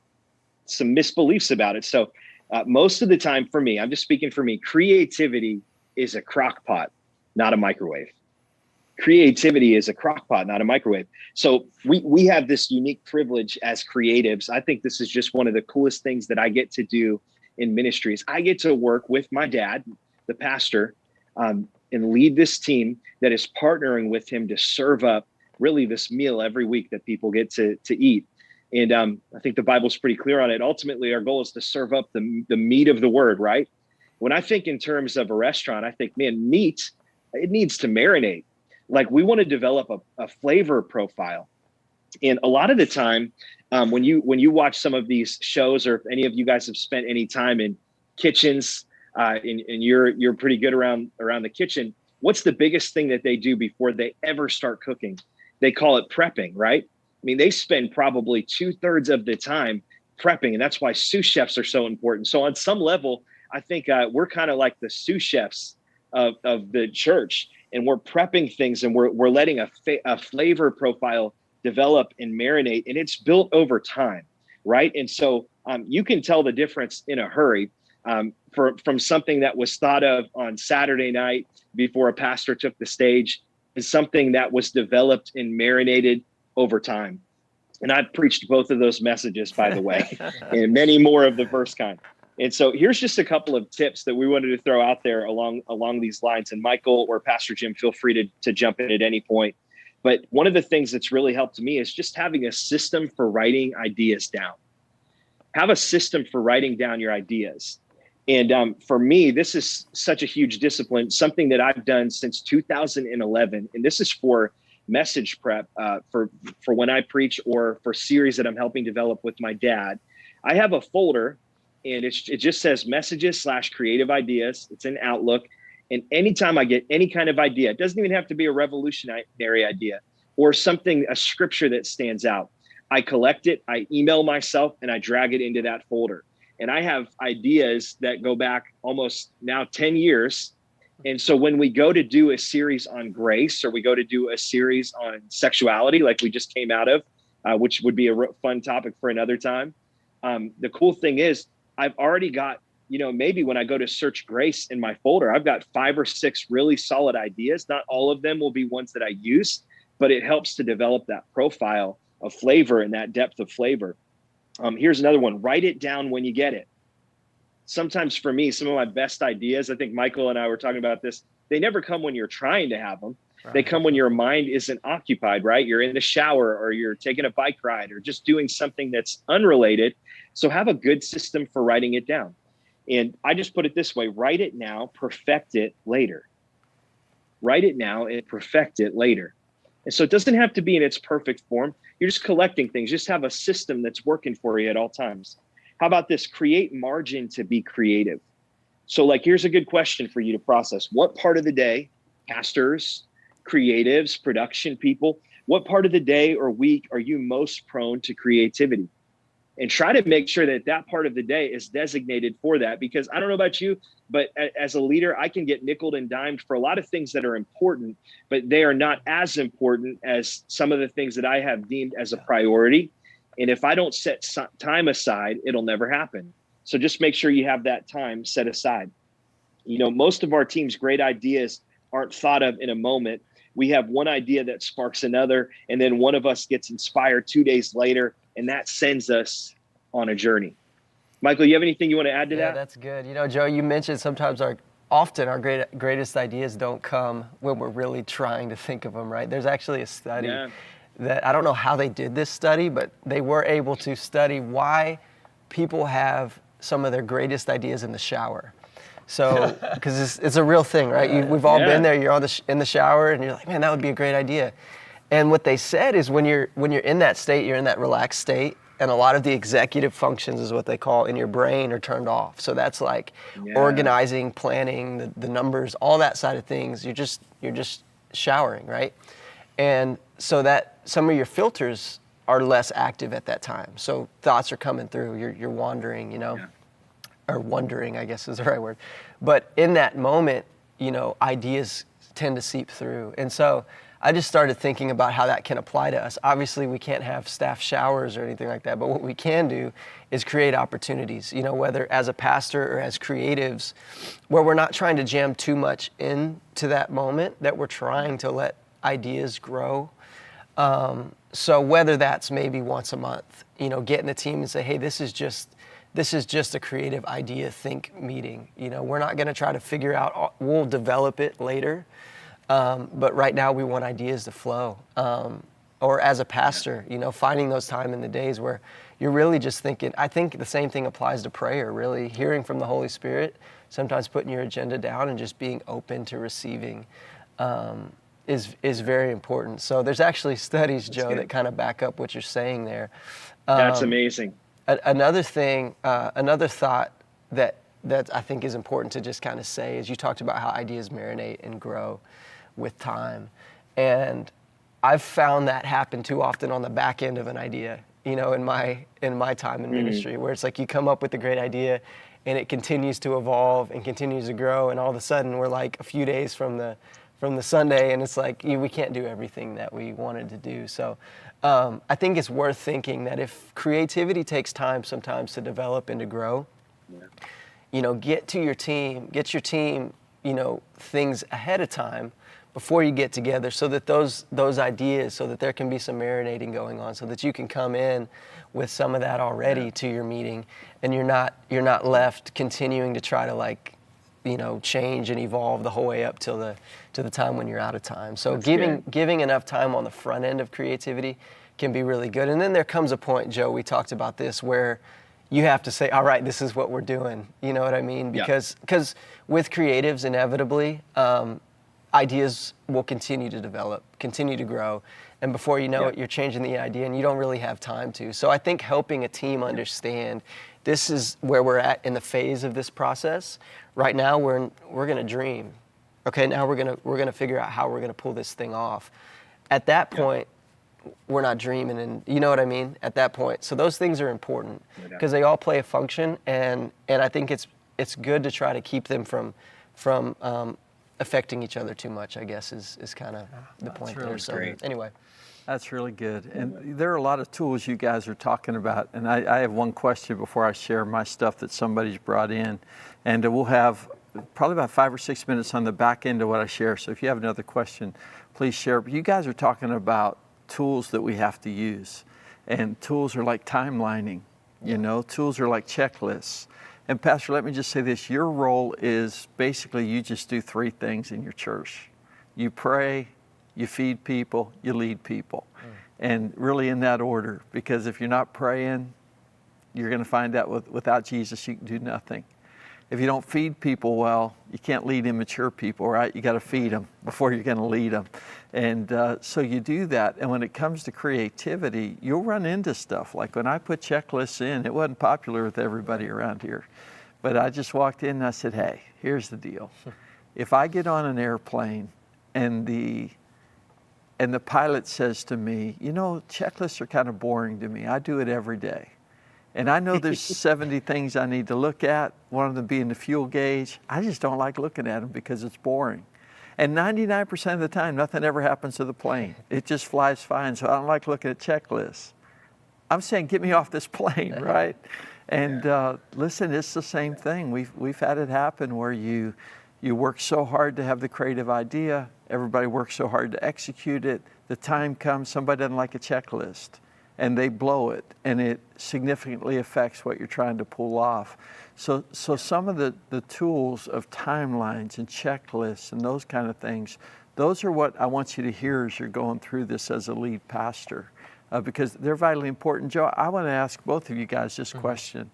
misbeliefs about it. So most of the time for me, I'm just speaking for me, creativity is a crock pot, not a microwave. Creativity is a crock pot, not a microwave. So we have this unique privilege as creatives. I think this is just one of the coolest things that I get to do in ministries. I get to work with my dad, the pastor, and lead this team that is partnering with him to serve up really this meal every week that people get to eat. And I think the Bible's pretty clear on it. Ultimately, our goal is to serve up the meat of the word, right? When I think in terms of a restaurant, I think, man, meat, it needs to marinate. Like, we want to develop a flavor profile. And a lot of the time, when you watch some of these shows, or if any of you guys have spent any time in kitchens, and you're pretty good around the kitchen, what's the biggest thing that they do before they ever start cooking? They call it prepping, right? I mean, they spend probably 2/3 of the time prepping, and that's why sous chefs are so important. So on some level, I think we're kind of like the sous chefs of the church, and we're prepping things, and we're letting a flavor profile develop and marinate, and it's built over time, right? And so you can tell the difference in a hurry from something that was thought of on Saturday night before a pastor took the stage, is something that was developed and marinated over time. And I've preached both of those messages, by the way, and many more of the first kind. And so here's just a couple of tips that we wanted to throw out there along these lines. And Michael or Pastor Jim, feel free to jump in at any point. But one of the things that's really helped me is just having a system for writing ideas down. have a system for writing down your ideas. And for me, this is such a huge discipline, something that I've done since 2011. And this is for message prep for when I preach or for series that I'm helping develop with my dad. I have a folder, and it just says messages / creative ideas. It's in Outlook. And anytime I get any kind of idea, it doesn't even have to be a revolutionary idea or something, a scripture that stands out. I collect it, I email myself, and I drag it into that folder. And I have ideas that go back almost now 10 years. And so when we go to do a series on grace, or we go to do a series on sexuality, like we just came out of, which would be a fun topic for another time. The cool thing is I've already got, maybe when I go to search grace in my folder, I've got 5 or 6 really solid ideas. Not all of them will be ones that I use, but it helps to develop that profile of flavor and that depth of flavor. Here's another one. Write it down when you get it. Sometimes for me, some of my best ideas, I think Michael and I were talking about this, they never come when you're trying to have them. Right. They come when your mind isn't occupied, right? You're in the shower, or you're taking a bike ride, or just doing something that's unrelated. So have a good system for writing it down. And I just put it this way: write it now, perfect it later. Write it now and perfect it later. And so it doesn't have to be in its perfect form. You're just collecting things. Just have a system that's working for you at all times. How about this? Create margin to be creative. So here's a good question for you to process. What part of the day, pastors, creatives, production people, what part of the day or week are you most prone to creativity? And try to make sure that that part of the day is designated for that, because I don't know about you, but as a leader, I can get nickeled and dimed for a lot of things that are important, but they are not as important as some of the things that I have deemed as a priority. And if I don't set time aside, it'll never happen. So just make sure you have that time set aside. Most of our team's great ideas aren't thought of in a moment. We have one idea that sparks another, and then one of us gets inspired 2 days later, and that sends us on a journey. Michael, you have anything you want to add to that? Yeah, that's good. Joe, you mentioned sometimes often our greatest ideas don't come when we're really trying to think of them, right? There's actually a study that, I don't know how they did this study, but they were able to study why people have some of their greatest ideas in the shower. So, because it's a real thing, right? We've all been there. You're in the shower, and you're like, man, that would be a great idea. And what they said is when you're in that state, you're in that relaxed state, and a lot of the executive functions is what they call in your brain are turned off. So that's organizing, planning, the numbers, all that side of things. You're just showering, right? And so that some of your filters are less active at that time. So thoughts are coming through. You're wandering, or wondering, I guess is the right word. But in that moment, ideas tend to seep through. And so I just started thinking about how that can apply to us. Obviously, we can't have staff showers or anything like that, but what we can do is create opportunities, whether as a pastor or as creatives, where we're not trying to jam too much into that moment, that we're trying to let ideas grow. So whether that's maybe once a month, getting the team and say, hey, this is just a creative idea think meeting. We're not going to try to figure out, we'll develop it later. But right now we want ideas to flow. Or as a pastor, finding those time in the days where you're really just thinking. I think the same thing applies to prayer, really. Hearing from the Holy Spirit, sometimes putting your agenda down and just being open to receiving is very important. So there's actually studies, Joe, that kind of back up what you're saying there. That's amazing. Another thing, another thought that I think is important to just kind of say is you talked about how ideas marinate and grow with time. And I've found that happen too often on the back end of an idea, in my time in ministry, where it's like you come up with a great idea and it continues to evolve and continues to grow, and all of a sudden we're like a few days from the Sunday, and it's like we can't do everything that we wanted to do. So I think it's worth thinking that if creativity takes time sometimes to develop and to grow, get your team, things ahead of time before you get together, so that those ideas, so that there can be some marinating going on, so that you can come in with some of that already to your meeting, and you're not left continuing to try to change and evolve the whole way up to the time when you're out of time. So giving enough time on the front end of creativity can be really good. And then there comes a point, Joe, we talked about this, where you have to say, all right, this is what we're doing. You know what I mean? Because with creatives, inevitably, ideas will continue to develop, continue to grow. And before you know it, you're changing the idea and you don't really have time to. So I think helping a team understand this is where we're at in the phase of this process. Right now, we're going to dream. Okay, now we're going to figure out how we're going to pull this thing off. At that point, we're not dreaming, and you know what I mean? At that point. So those things are important because they all play a function, and I think it's good to try to keep them from affecting each other too much, I guess is kind of the point really there. So great. anyway. That's really good. And there are a lot of tools you guys are talking about. And I have one question before I share my stuff that somebody's brought in. And we'll have probably about 5 or 6 minutes on the back end of what I share. So if you have another question, please share. But you guys are talking about tools that we have to use. And tools are like timelining, you know, tools are like checklists. And Pastor, let me just say this. Your role is basically you just do 3 things in your church. You pray, you feed people, you lead people. And really in that order, because if you're not praying, you're going to find out without Jesus, you can do nothing. If you don't feed people well, you can't lead immature people, right? You got to feed them before you're going to lead them. And so you do that. And when it comes to creativity, you'll run into stuff. Like when I put checklists in, it wasn't popular with everybody around here. But I just walked in and I said, hey, here's the deal. If I get on an airplane and the pilot says to me, you know, checklists are kind of boring to me. I do it every day. And I know there's 70 things I need to look at, one of them being the fuel gauge. I just don't like looking at them because it's boring. And 99% of the time, nothing ever happens to the plane. It just flies fine, so I don't like looking at checklists. I'm saying, get me off this plane, right? And listen, it's the same thing. We've had it happen where you work so hard to have the creative idea, everybody works so hard to execute it, the time comes, somebody doesn't like a checklist, and they blow it, and it significantly affects what you're trying to pull off. So some of the tools of timelines and checklists and those kind of things, those are what I want you to hear as you're going through this as a lead pastor, because they're vitally important. Joe, I want to ask both of you guys this question.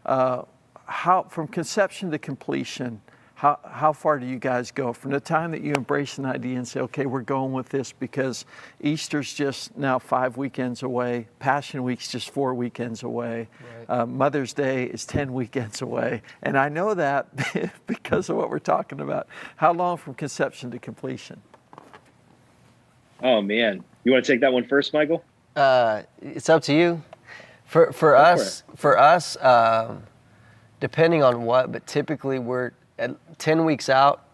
How, from conception to completion, how far do you guys go? From the time that you embrace an idea and say, okay, we're going with this because Easter's just now 5 weekends away, Passion Week's just 4 weekends away, right. Mother's Day is 10 weekends away. And I know that because of what we're talking about. How long from conception to completion? Oh, man. You want to take that one first, Michael? It's up to you. For us, depending on what, but typically we're at 10 weeks out,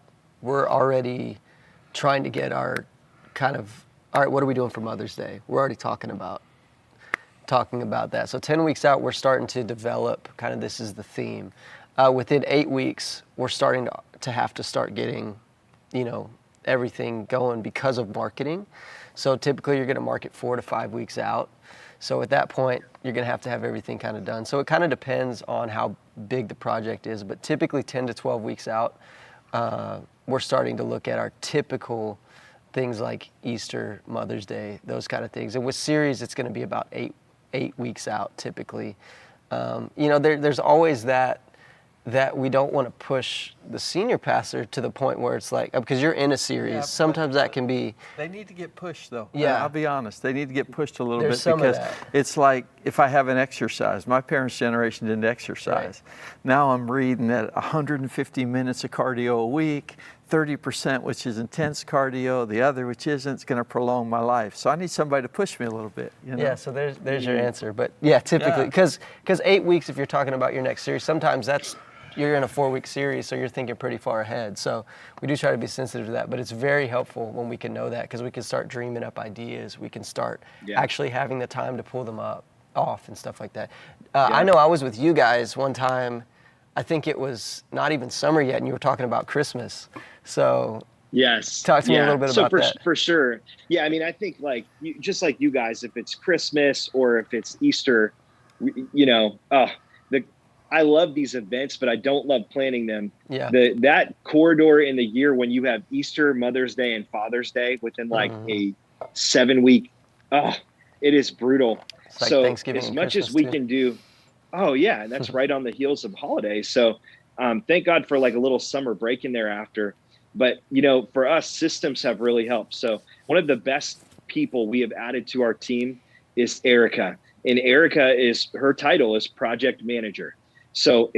we're already trying to get our kind of, all right, what are we doing for Mother's Day? We're already talking about that. So 10 weeks out, we're starting to develop kind of this is the theme. Within 8 weeks, we're starting to have to start getting, you know, everything going because of marketing. So typically you're going to market 4 to 5 weeks out. So at that point, you're going to have everything kind of done. So it kind of depends on how big the project is, but typically 10 to 12 weeks out, we're starting to look at our typical things like Easter, Mother's Day, those kind of things. And with series, it's going to be about eight weeks out typically. You know, there's always that we don't want to push the senior pastor to the point where it's like, because you're in a series, sometimes that can be. They need to get pushed though. Yeah. I'll be honest, they need to get pushed a little There's bit some because of that. it's like if I have an exercise, my parents' generation didn't exercise. Right. Now I'm reading at 150 minutes of cardio a week, 30% which is intense cardio, the other which isn't, it's going to prolong my life. So I need somebody to push me a little bit. You know? Yeah, so there's your answer. But yeah, typically, because 8 weeks, if you're talking about your next series, sometimes you're in a 4-week series, so you're thinking pretty far ahead. So we do try to be sensitive to that, but it's very helpful when we can know that because we can start dreaming up ideas. We can start actually having the time to pull them off and stuff like that. I know I was with you guys one time, I think it was not even summer yet, and you were talking about Christmas. So yes, talk to me a little bit about that. For sure. Yeah, I mean, I think just like you guys, if it's Christmas or if it's Easter, you know, I love these events, but I don't love planning them. Yeah. That corridor in the year when you have Easter, Mother's Day, and Father's Day within like a 7 week, it is brutal. It's like so Thanksgiving as and much Christmas as we too. can do, Oh yeah, and that's right on the heels of holidays. So thank God for like a little summer break in there after. But for us, systems have really helped. So one of the best people we have added to our team is Erica, and Erica is her title is project manager. So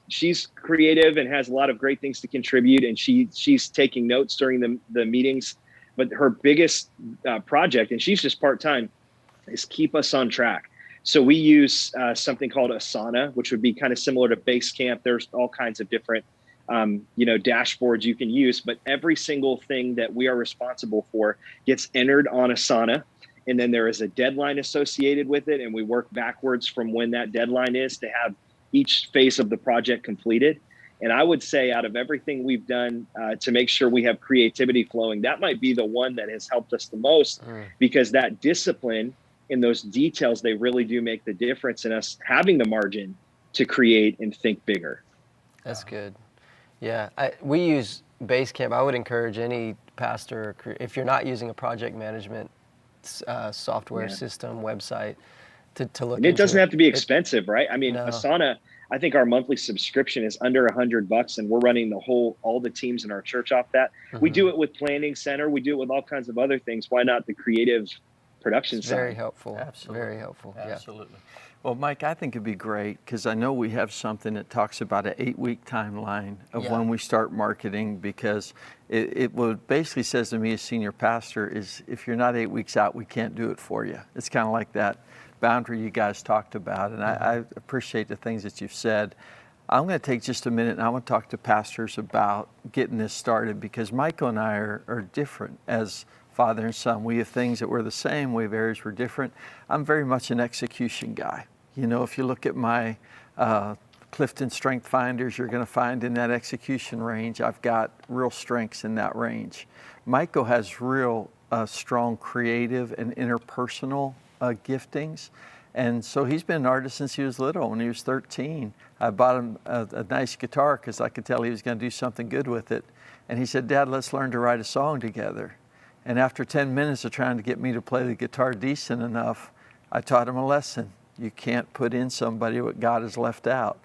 she's creative and has a lot of great things to contribute, and she's taking notes during the meetings. But her biggest project, and she's just part time, is keep us on track. So we use something called Asana, which would be kind of similar to Basecamp. There's all kinds of different, dashboards you can use, but every single thing that we are responsible for gets entered on Asana. And then there is a deadline associated with it. And we work backwards from when that deadline is to have each phase of the project completed. And I would say out of everything we've done to make sure we have creativity flowing, that might be the one that has helped us the most, because that discipline in those details, they really do make the difference in us having the margin to create and think bigger. That's good. Yeah, we use Basecamp. I would encourage any pastor, if you're not using a project management software system, website, to look and it doesn't have to be expensive, right? I mean, no. Asana, I think our monthly subscription is under $100, and we're running all the teams in our church off that. We do it with Planning Center. We do it with all kinds of other things. Why not the creative production side? Very helpful. Absolutely. Very helpful. Absolutely. Yeah. Well, Mike, I think it'd be great, because I know we have something that talks about an 8-week timeline of when we start marketing, because it basically says to me as senior pastor is, if you're not 8 weeks out, we can't do it for you. It's kind of like that boundary you guys talked about, and I appreciate the things that you've said. I'm going to take just a minute, and I want to talk to pastors about getting this started, because Michael and I are different as father and son. We have things that we're the same, we have areas we're different. I'm very much an execution guy. If you look at my Clifton Strength Finders, you're going to find in that execution range, I've got real strengths in that range. Michael has real strong creative and interpersonal giftings. And so he's been an artist since he was little. When he was 13, I bought him a nice guitar because I could tell he was going to do something good with it. And he said, "Dad, let's learn to write a song together." And after 10 minutes of trying to get me to play the guitar decent enough, I taught him a lesson. You can't put in somebody what God has left out.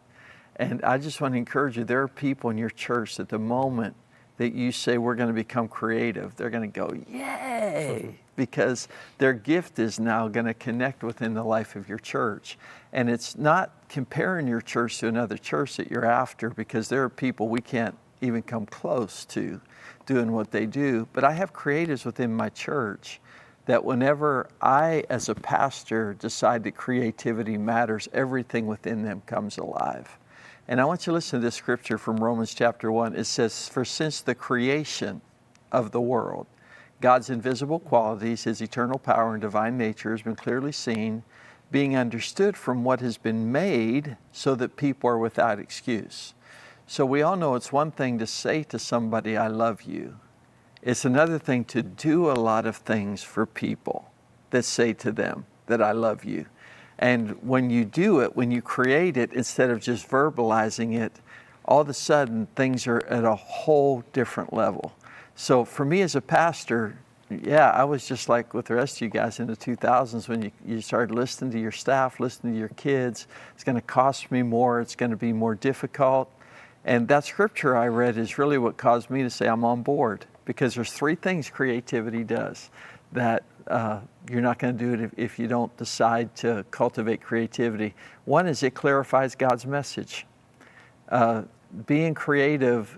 And I just want to encourage you, there are people in your church that the moment that you say we're going to become creative, they're going to go, yay, because their gift is now going to connect within the life of your church. And it's not comparing your church to another church that you're after, because there are people we can't even come close to doing what they do. But I have creatives within my church that whenever I, as a pastor, decide that creativity matters, everything within them comes alive. And I want you to listen to this scripture from Romans chapter 1. It says, "For since the creation of the world, God's invisible qualities, his eternal power and divine nature has been clearly seen, being understood from what has been made, so that people are without excuse." So we all know it's one thing to say to somebody, "I love you." It's another thing to do a lot of things for people that say to them that "I love you." And when you do it, when you create it, instead of just verbalizing it, all of a sudden things are at a whole different level. So for me as a pastor, I was just like with the rest of you guys in the 2000s when you started listening to your staff, listening to your kids. It's going to cost me more. It's going to be more difficult. And that scripture I read is really what caused me to say I'm on board, because there's 3 things creativity does that you're not going to do it if you don't decide to cultivate creativity. One is it clarifies God's message. Being creative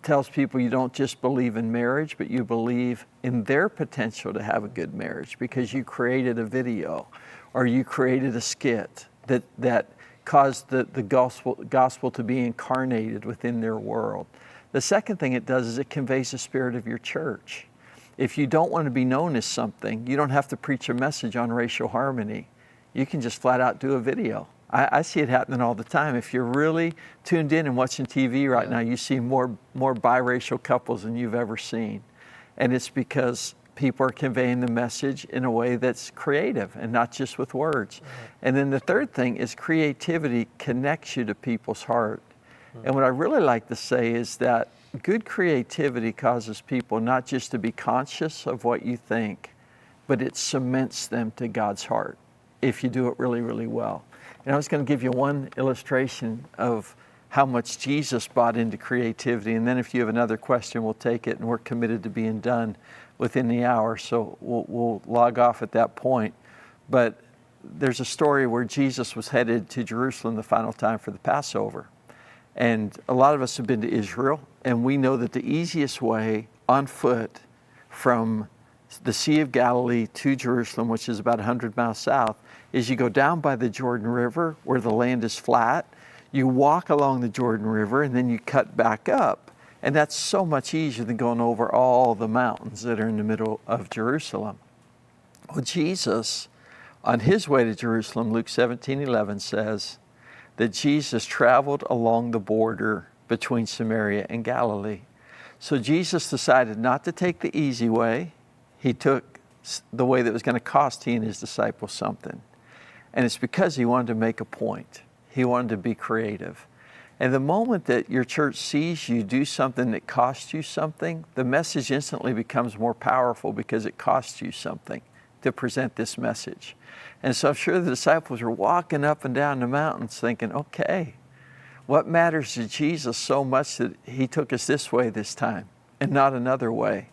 tells people you don't just believe in marriage, but you believe in their potential to have a good marriage, because you created a video or you created a skit that caused the gospel to be incarnated within their world. The second thing it does is it conveys the spirit of your church. If you don't want to be known as something, you don't have to preach a message on racial harmony. You can just flat out do a video. I see it happening all the time. If you're really tuned in and watching TV right now, you see more biracial couples than you've ever seen. And it's because people are conveying the message in a way that's creative and not just with words. And then the third thing is creativity connects you to people's heart. And what I really like to say is that good creativity causes people not just to be conscious of what you think, but it cements them to God's heart if you do it really, really well. And I was going to give you one illustration of how much Jesus bought into creativity. And then if you have another question, we'll take it, and we're committed to being done within the hour. So we'll log off at that point. But there's a story where Jesus was headed to Jerusalem the final time for the Passover. And a lot of us have been to Israel, and we know that the easiest way on foot from the Sea of Galilee to Jerusalem, which is about 100 miles south, is you go down by the Jordan River where the land is flat, you walk along the Jordan River, and then you cut back up. And that's so much easier than going over all the mountains that are in the middle of Jerusalem. Well, Jesus, on his way to Jerusalem, Luke 17:11 says that Jesus traveled along the border between Samaria and Galilee. So Jesus decided not to take the easy way. He took the way that was going to cost he and his disciples something. And it's because he wanted to make a point. He wanted to be creative. And the moment that your church sees you do something that costs you something, the message instantly becomes more powerful because it costs you something to present this message. And so I'm sure the disciples were walking up and down the mountains thinking, okay, what matters to Jesus so much that he took us this way this time and not another way?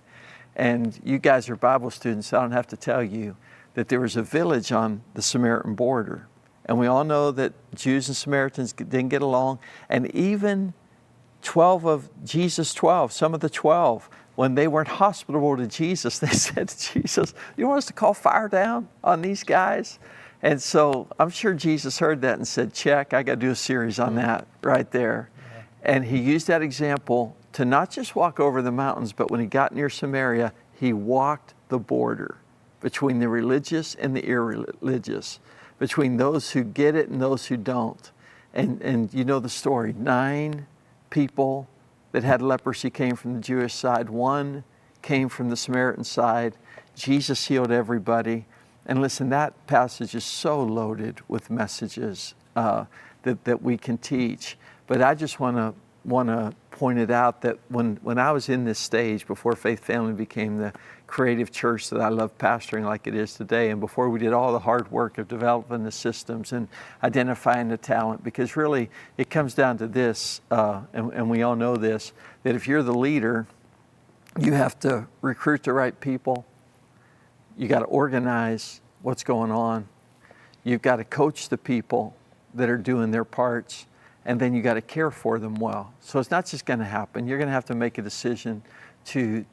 And you guys are Bible students, so I don't have to tell you that there was a village on the Samaritan border. And we all know that Jews and Samaritans didn't get along. And even 12 of Jesus' 12, some of the 12, when they weren't hospitable to Jesus, they said to Jesus, you want us to call fire down on these guys? And so I'm sure Jesus heard that and said, check, I got to do a series on that right there. Yeah. And he used that example to not just walk over the mountains, but when he got near Samaria, he walked the border between the religious and the irreligious, between those who get it and those who don't. And you know the story, 9 people that had leprosy came from the Jewish side. 1 came from the Samaritan side. Jesus healed everybody. And listen, that passage is so loaded with messages that we can teach. But I just want to point it out that when I was in this stage, before Faith Family became the creative church that I love pastoring like it is today, and before we did all the hard work of developing the systems and identifying the talent, because really it comes down to this, and we all know this, that if you're the leader, you have to recruit the right people, you got to organize what's going on, you've got to coach the people that are doing their parts, and then you got to care for them well. So it's not just going to happen. You're going to have to make a decision to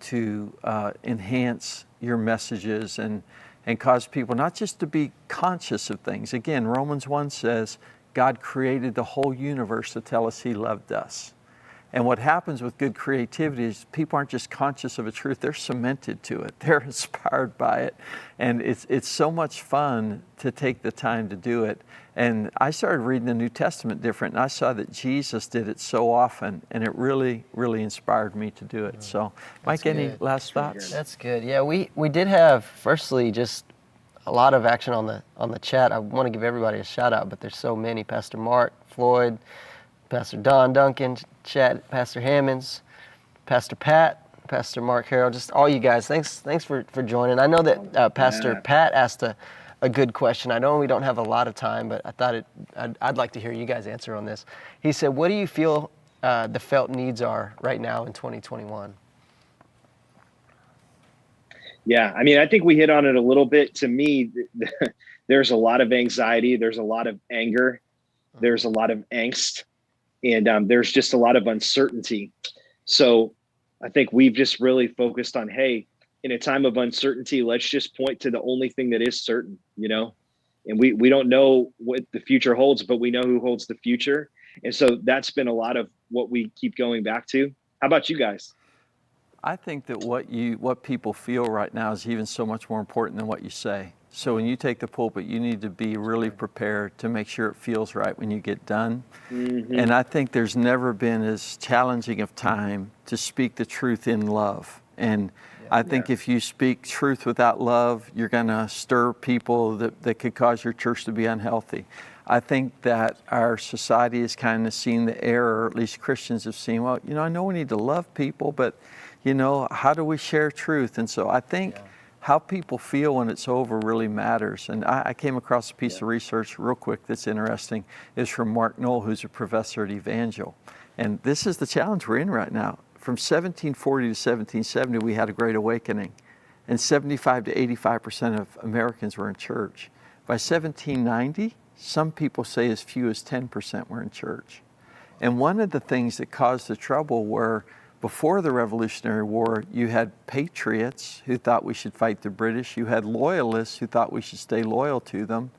enhance your messages and cause people not just to be conscious of things. Again, Romans 1 says, God created the whole universe to tell us he loved us. And what happens with good creativity is people aren't just conscious of a truth, they're cemented to it. They're inspired by it. And it's so much fun to take the time to do it. And I started reading the New Testament different, and I saw that Jesus did it so often, and it really, really inspired me to do it. So, Mike, any last thoughts? That's good. Yeah, we did have, firstly, just a lot of action on the chat. I want to give everybody a shout out, but there's so many. Pastor Mark, Floyd, Pastor Don Duncan, chat, Pastor Hammonds, Pastor Pat, Pastor Mark Harrell, just all you guys. Thanks for joining. I know that Pastor Pat asked a good question. I know we don't have a lot of time, but I thought I'd like to hear you guys answer on this. He said, what do you feel the felt needs are right now in 2021? Yeah, I mean, I think we hit on it a little bit. To me, there's a lot of anxiety. There's a lot of anger. There's a lot of angst. And there's just a lot of uncertainty. So I think we've just really focused on, hey, in a time of uncertainty, let's just point to the only thing that is certain, you know? And we don't know what the future holds, but we know who holds the future. And so that's been a lot of what we keep going back to. How about you guys? I think that what people feel right now is even so much more important than what you say. So when you take the pulpit, you need to be really prepared to make sure it feels right when you get done. Mm-hmm. And I think there's never been as challenging of time to speak the truth in love. And I think if you speak truth without love, you're going to stir people that could cause your church to be unhealthy. I think that our society has kind of seen the error, or at least Christians have seen, well, you know, I know we need to love people, but, you know, how do we share truth? And so I think how people feel when it's over really matters. And I came across a piece of research real quick that's interesting. It's from Mark Knoll, who's a professor at Evangel. And this is the challenge we're in right now. From 1740 to 1770, we had a Great Awakening, and 75 to 85% of Americans were in church. By 1790, some people say as few as 10% were in church. And one of the things that caused the trouble were, before the Revolutionary War, you had patriots who thought we should fight the British. You had loyalists who thought we should stay loyal to them.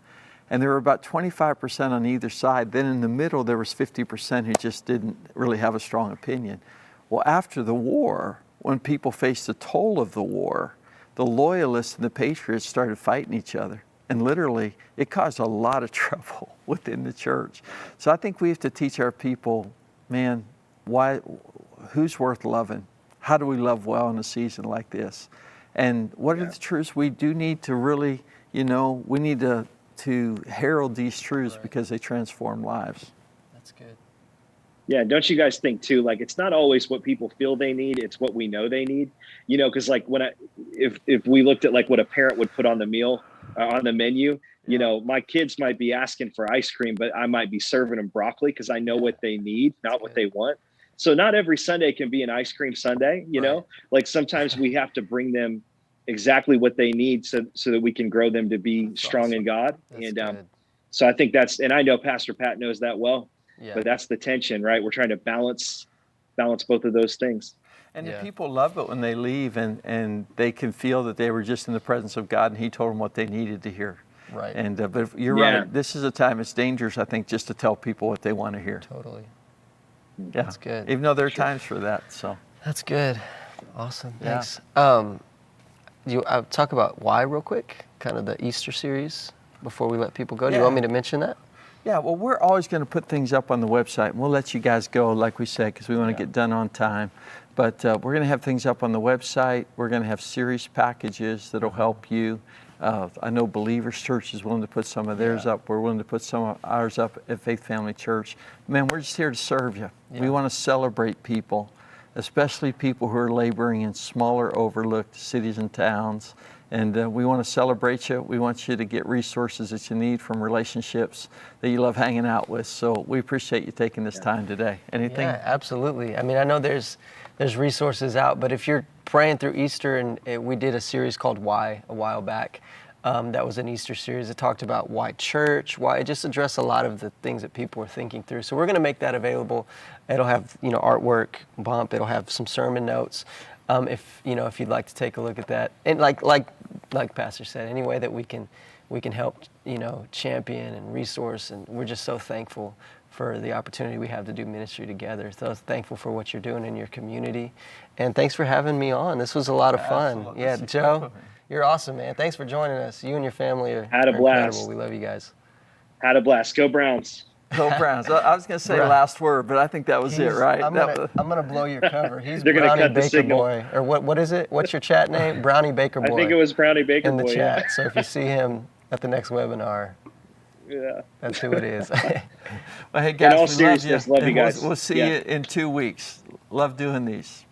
And there were about 25% on either side. Then in the middle, there was 50% who just didn't really have a strong opinion. Well, after the war, when people faced the toll of the war, the loyalists and the patriots started fighting each other. And literally, it caused a lot of trouble within the church. So I think we have to teach our people, man, who's worth loving? How do we love well in a season like this? And what are the truths we do need to really, we need to herald these truths because they transform lives. That's good. Yeah, don't you guys think too, like, it's not always what people feel they need, it's what we know they need, because like if we looked at like what a parent would put on the meal, on the menu, my kids might be asking for ice cream, but I might be serving them broccoli because I know what they need, not what they want. So not every Sunday can be an ice cream Sunday, like sometimes we have to bring them exactly what they need so that we can grow them to be strong in God. So I think and I know Pastor Pat knows that well. Yeah. But that's the tension, right? We're trying to balance both of those things. And the people love it when they leave and they can feel that they were just in the presence of God and He told them what they needed to hear. Right. And but if you're right. This is a time it's dangerous, I think, just to tell people what they want to hear. Totally. Yeah. That's good. Even though there are times for that. So. That's good. Awesome. Thanks. I'll talk about why real quick, kind of the Easter series before we let people go. Do you want me to mention that? Yeah, well, we're always going to put things up on the website, and we'll let you guys go, like we said, because we want to get done on time. But we're going to have things up on the website. We're going to have series packages that'll help you. I know Believers Church is willing to put some of theirs up. We're willing to put some of ours up at Faith Family Church. Man, we're just here to serve you. Yeah. We want to celebrate people, especially people who are laboring in smaller, overlooked cities and towns. And we want to celebrate you. We want you to get resources that you need from relationships that you love hanging out with. So we appreciate you taking this time today. Anything? Yeah, absolutely. I mean, I know there's resources out, but if you're praying through Easter, and we did a series called Why a while back. That was an Easter series that talked about why church, why it just addressed a lot of the things that people were thinking through. So we're going to make that available. It'll have artwork, bump. It'll have some sermon notes. If you'd like to take a look at that, and like Pastor said, any way that we can help champion and resource, and we're just so thankful for the opportunity we have to do ministry together. So thankful for what you're doing in your community, and thanks for having me on. This was a lot of fun. Absolutely. Yeah, Joe, you're awesome, man. Thanks for joining us. You and your family are Had a blast. Incredible. We love you guys. Had a blast. Go Browns. Go Browns. I was going to say last word, but I think that was it, right? I'm gonna blow your cover. He's They're gonna Brownie cut the Baker signal. Boy, or what is it? What's your chat name? Brownie Baker Boy. I think it was Brownie Baker in the Boy, chat. yeah. So if you see him at the next webinar, that's who it is. Well, hey guys, in all we seriousness, love you guys. We'll see you in 2 weeks. Love doing these.